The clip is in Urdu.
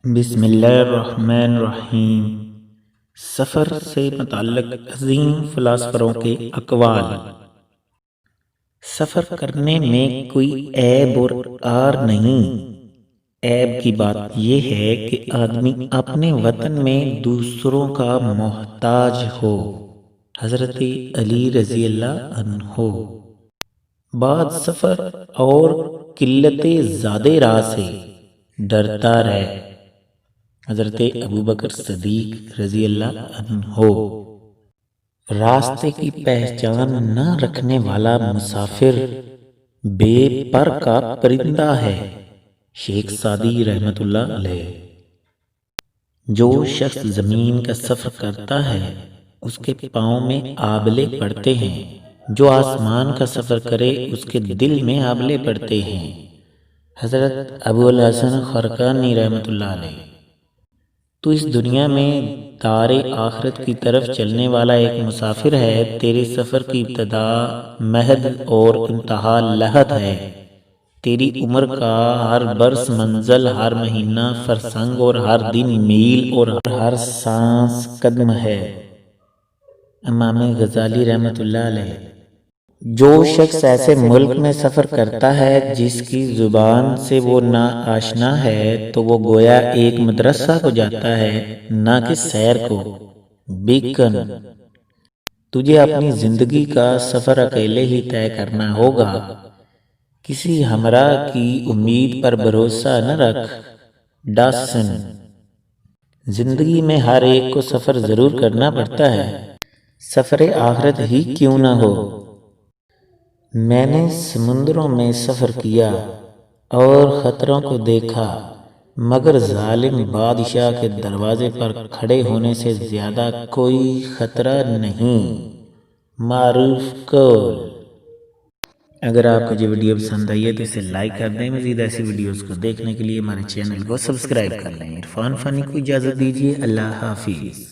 بسم اللہ الرحمن الرحیم۔ سفر سے متعلق عظیم فلاسفروں کے اقوال۔ سفر کرنے میں کوئی عیب اور عار نہیں۔ عیب کی بات یہ ہے کہ آدمی اپنے وطن میں دوسروں کا محتاج ہو۔ حضرت علی رضی اللہ عنہ۔ بعد سفر اور قلت زادِ راہ سے ڈرتا رہے۔ حضرت ابوبکر صدیق رضی اللہ عنہ۔ راستے کی پہچان نہ رکھنے والا مسافر بے پر کا پرندہ ہے۔ شیخ سعدی رحمۃ اللہ علیہ۔ جو شخص زمین کا سفر کرتا ہے اس کے پاؤں میں آبلے پڑتے ہیں، جو آسمان کا سفر کرے اس کے دل میں آبلے پڑتے ہیں۔ حضرت ابو الحسن خرقانی رحمۃ اللہ علیہ۔ تو اس دنیا میں دار آخرت کی طرف چلنے والا ایک مسافر ہے۔ تیرے سفر کی ابتدا مہد اور انتہا لحد ہے۔ تیری عمر کا ہر برس منزل، ہر مہینہ فرسنگ اور ہر دن میل اور ہر سانس قدم ہے۔ امام غزالی رحمۃ اللہ علیہ۔ جو شخص ایسے ملک میں سفر کرتا ہے جس کی زبان سے وہ نا آشنا ہے تو وہ گویا ایک مدرسہ کو جاتا ہے نہ کہ سیر کو۔ بیکن۔ تجھے اپنی زندگی کا سفر اکیلے ہی طے کرنا ہوگا۔ کسی ہمراہ کی امید پر بھروسہ نہ رکھ۔ ڈاسن۔ زندگی میں ہر ایک کو سفر ضرور کرنا پڑتا ہے، سفر آخرت ہی کیوں نہ ہو۔ میں نے سمندروں میں سفر کیا اور خطروں کو دیکھا، مگر ظالم بادشاہ کے دروازے پر کھڑے ہونے سے زیادہ کوئی خطرہ نہیں۔ معروف قول۔ اگر آپ کو یہ ویڈیو پسند آئی ہے تو اسے لائک کر دیں۔ مزید ایسی ویڈیوز کو دیکھنے کے لیے ہمارے چینل کو سبسکرائب کر لیں۔ عرفان فانی کو اجازت دیجیے۔ اللہ حافظ۔